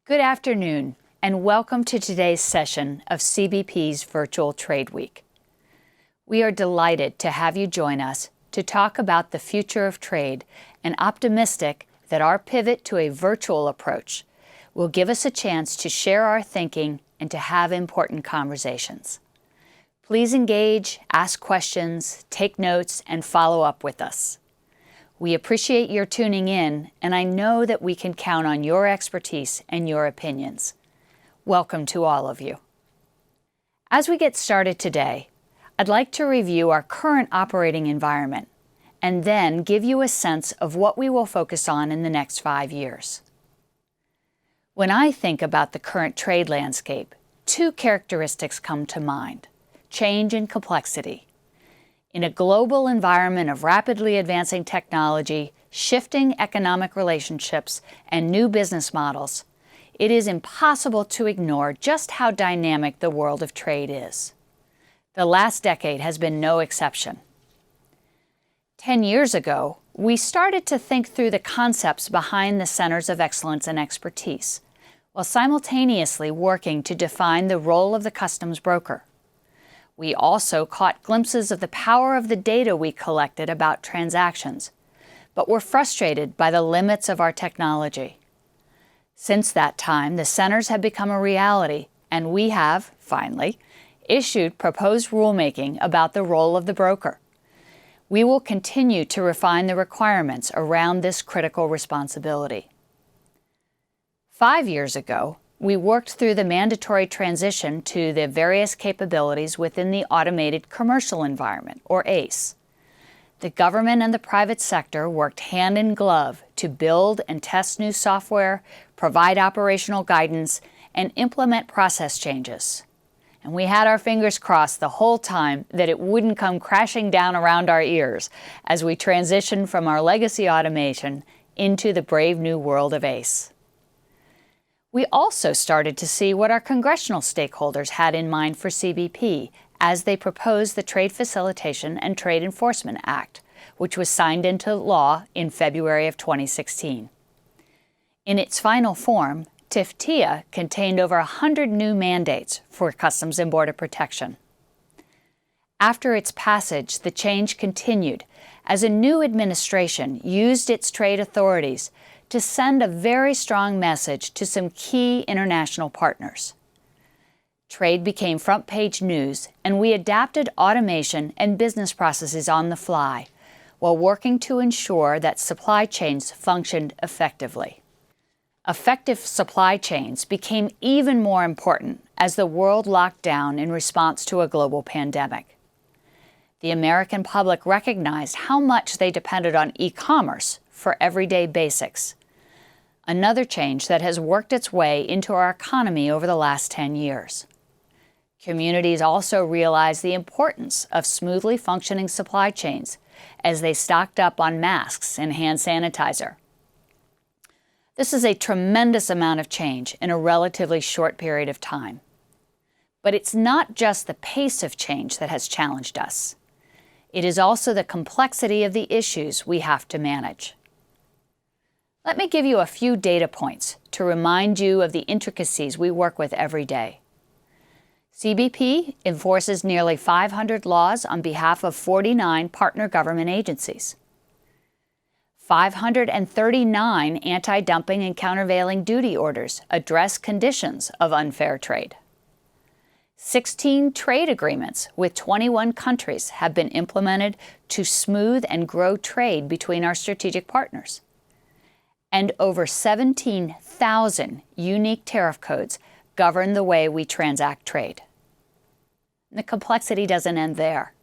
Good afternoon, and welcome to today's session of CBP's Virtual Trade Week. We are delighted to have you join us to talk about the future of trade and optimistic that our pivot to a virtual approach will give us a chance to share our thinking and to have important conversations. Please engage, ask questions, take notes, and follow up with us. We appreciate your tuning in, and I know that we can count on your expertise and your opinions. Welcome to all of you. As we get started today, I'd like to review our current operating environment and then give you a sense of what we will focus on in the next 5 years. When I think about the current trade landscape, two characteristics come to mind: change and complexity. In a global environment of rapidly advancing technology, shifting economic relationships, and new business models, it is impossible to ignore just how dynamic the world of trade is. The last decade has been no exception. 10 years ago, we started to think through the concepts behind the centers of excellence and expertise, while simultaneously working to define the role of the customs broker. We also caught glimpses of the power of the data we collected about transactions, but were frustrated by the limits of our technology. Since that time, the centers have become a reality, and we have, finally, issued proposed rulemaking about the role of the broker. We will continue to refine the requirements around this critical responsibility. 5 years ago, we worked through the mandatory transition to the various capabilities within the automated commercial environment, or ACE. The government and the private sector worked hand in glove to build and test new software, provide operational guidance, and implement process changes. And we had our fingers crossed the whole time that it wouldn't come crashing down around our ears as we transitioned from our legacy automation into the brave new world of ACE. We also started to see what our congressional stakeholders had in mind for CBP as they proposed the Trade Facilitation and Trade Enforcement Act, which was signed into law in February of 2016. In its final form, TIFTIA contained over 100 new mandates for Customs and Border Protection. After its passage, the change continued as a new administration used its trade authorities to send a very strong message to some key international partners. Trade became front-page news, and we adapted automation and business processes on the fly, while working to ensure that supply chains functioned effectively. Effective supply chains became even more important as the world locked down in response to a global pandemic. The American public recognized how much they depended on e-commerce for everyday basics, another change that has worked its way into our economy over the last 10 years. Communities also realized the importance of smoothly functioning supply chains as they stocked up on masks and hand sanitizer. This is a tremendous amount of change in a relatively short period of time. But it's not just the pace of change that has challenged us. It is also the complexity of the issues we have to manage. Let me give you a few data points to remind you of the intricacies we work with every day. CBP enforces nearly 500 laws on behalf of 49 partner government agencies. 539 anti-dumping and countervailing duty orders address conditions of unfair trade. 16 trade agreements with 21 countries have been implemented to smooth and grow trade between our strategic partners. And over 17,000 unique tariff codes govern the way we transact trade. The complexity doesn't end there.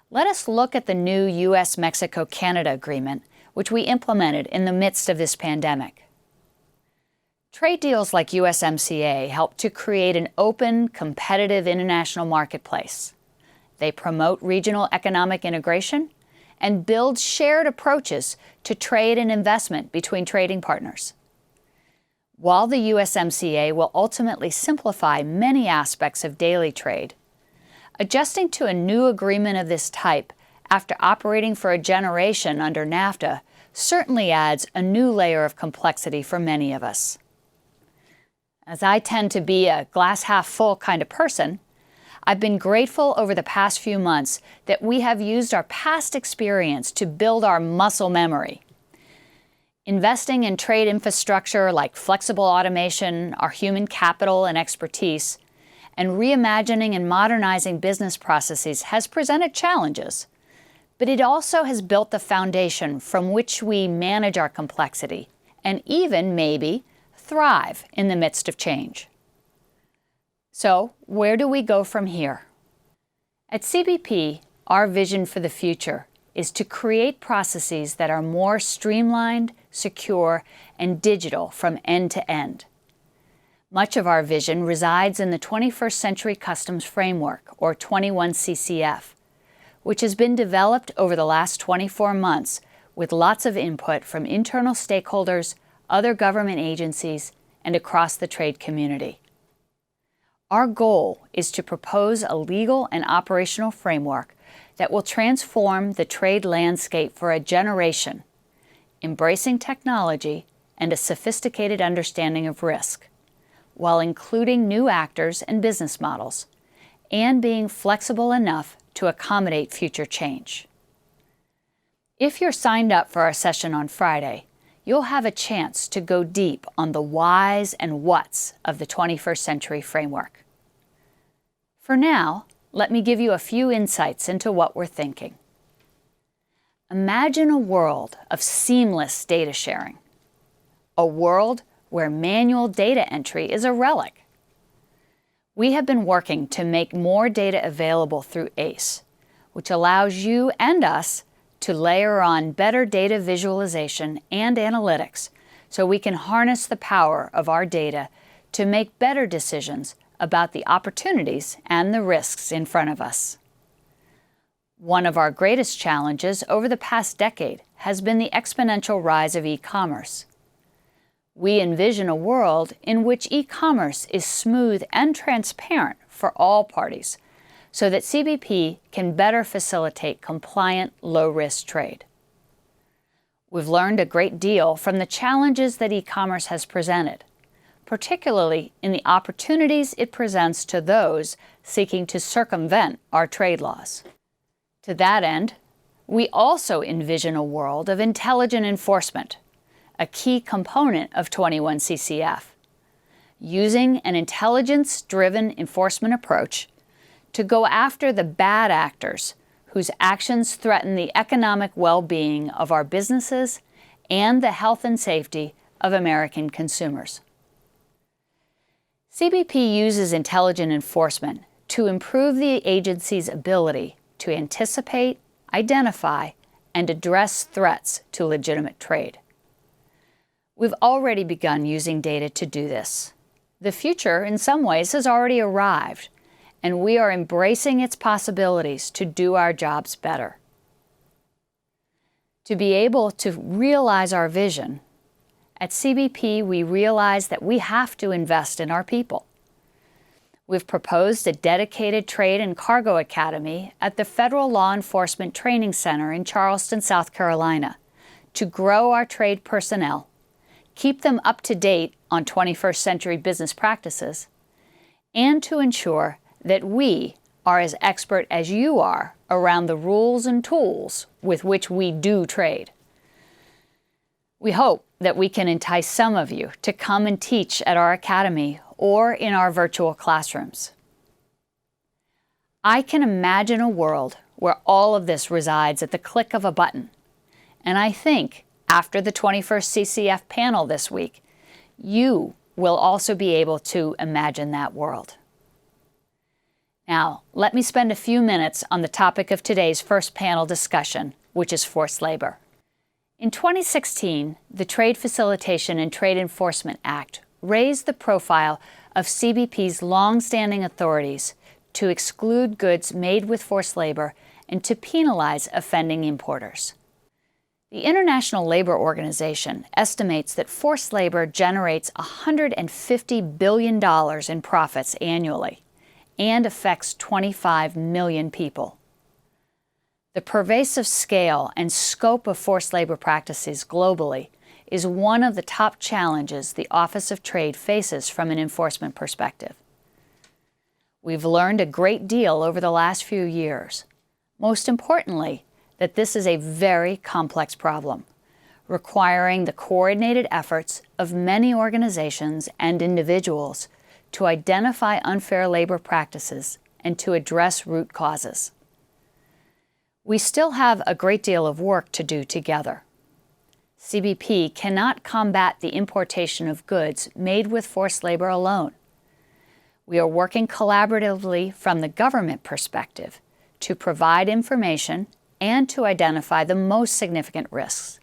Let us look at the new U.S.-Mexico-Canada agreement, which we implemented in the midst of this pandemic. Trade deals like USMCA help to create an open, competitive international marketplace. They promote regional economic integration and build shared approaches to trade and investment between trading partners. While the USMCA will ultimately simplify many aspects of daily trade, adjusting to a new agreement of this type after operating for a generation under NAFTA certainly adds a new layer of complexity for many of us. As I tend to be a glass half full kind of person, I've been grateful over the past few months that we have used our past experience to build our muscle memory. Investing in trade infrastructure like flexible automation, our human capital and expertise, and reimagining and modernizing business processes has presented challenges, but it also has built the foundation from which we manage our complexity and even, maybe, thrive in the midst of change. So, where do we go from here? At CBP, our vision for the future is to create processes that are more streamlined, secure, and digital from end to end. Much of our vision resides in the 21st Century Customs Framework, or 21 CCF, which has been developed over the last 24 months with lots of input from internal stakeholders, other government agencies, and across the trade community. Our goal is to propose a legal and operational framework that will transform the trade landscape for a generation, embracing technology and a sophisticated understanding of risk, while including new actors and business models, and being flexible enough to accommodate future change. If you're signed up for our session on Friday, you'll have a chance to go deep on the whys and whats of the 21st Century Framework. For now, let me give you a few insights into what we're thinking. Imagine a world of seamless data sharing, a world where manual data entry is a relic. We have been working to make more data available through EAC, which allows you and us to layer on better data visualization and analytics so we can harness the power of our data to make better decisions about the opportunities and the risks in front of us. One of our greatest challenges over the past decade has been the exponential rise of e-commerce. We envision a world in which e-commerce is smooth and transparent for all parties, so that CBP can better facilitate compliant, low-risk trade. We've learned a great deal from the challenges that e-commerce has presented, particularly in the opportunities it presents to those seeking to circumvent our trade laws. To that end, we also envision a world of intelligent enforcement, a key component of 21 CCF, using an intelligence-driven enforcement approach to go after the bad actors whose actions threaten the economic well-being of our businesses and the health and safety of American consumers. CBP uses intelligent enforcement to improve the agency's ability to anticipate, identify, and address threats to legitimate trade. We've already begun using data to do this. The future, in some ways, has already arrived, and we are embracing its possibilities to do our jobs better. To be able to realize our vision, at CBP we realize that we have to invest in our people. We've proposed a dedicated Trade and Cargo Academy at the Federal Law Enforcement Training Center in Charleston, South Carolina, to grow our trade personnel, keep them up to date on 21st century business practices, and to ensure that we are as expert as you are around the rules and tools with which we do trade. We hope that we can entice some of you to come and teach at our academy or in our virtual classrooms. I can imagine a world where all of this resides at the click of a button, and I think after the 21st CCF panel this week, you will also be able to imagine that world. Now, let me spend a few minutes on the topic of today's first panel discussion, which is forced labor. In 2016, the Trade Facilitation and Trade Enforcement Act raised the profile of CBP's long-standing authorities to exclude goods made with forced labor and to penalize offending importers. The International Labor Organization estimates that forced labor generates $150 billion in profits annually and affects 25 million people. The pervasive scale and scope of forced labor practices globally is one of the top challenges the Office of Trade faces from an enforcement perspective. We've learned a great deal over the last few years. Most importantly, that this is a very complex problem, requiring the coordinated efforts of many organizations and individuals to identify unfair labor practices and to address root causes. We still have a great deal of work to do together. CBP cannot combat the importation of goods made with forced labor alone. We are working collaboratively from the government perspective to provide information and to identify the most significant risks.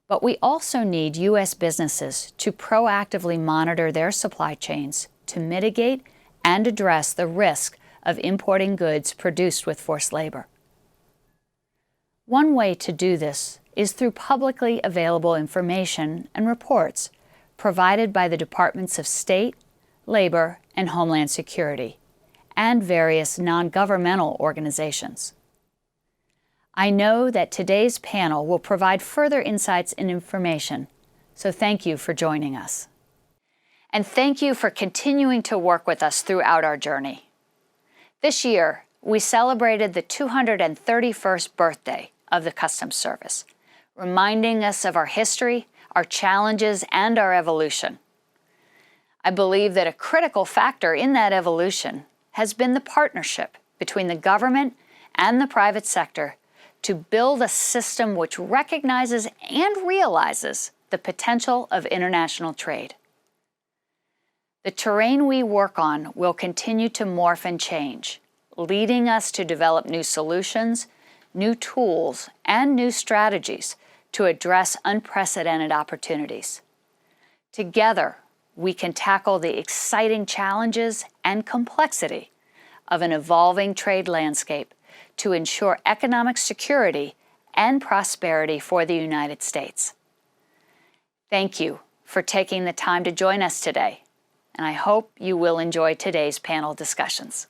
But we also need U.S. businesses to proactively monitor their supply chains to mitigate and address the risk of importing goods produced with forced labor. One way to do this is through publicly available information and reports provided by the Departments of State, Labor, and Homeland Security, and various non-governmental organizations. I know that today's panel will provide further insights and information, so thank you for joining us. And thank you for continuing to work with us throughout our journey. This year, we celebrated the 231st birthday of the Customs Service, reminding us of our history, our challenges, and our evolution. I believe that a critical factor in that evolution has been the partnership between the government and the private sector to build a system which recognizes and realizes the potential of international trade. The terrain we work on will continue to morph and change, leading us to develop new solutions, new tools, and new strategies to address unprecedented opportunities. Together, we can tackle the exciting challenges and complexity of an evolving trade landscape to ensure economic security and prosperity for the United States. Thank you for taking the time to join us today, and I hope you will enjoy today's panel discussions.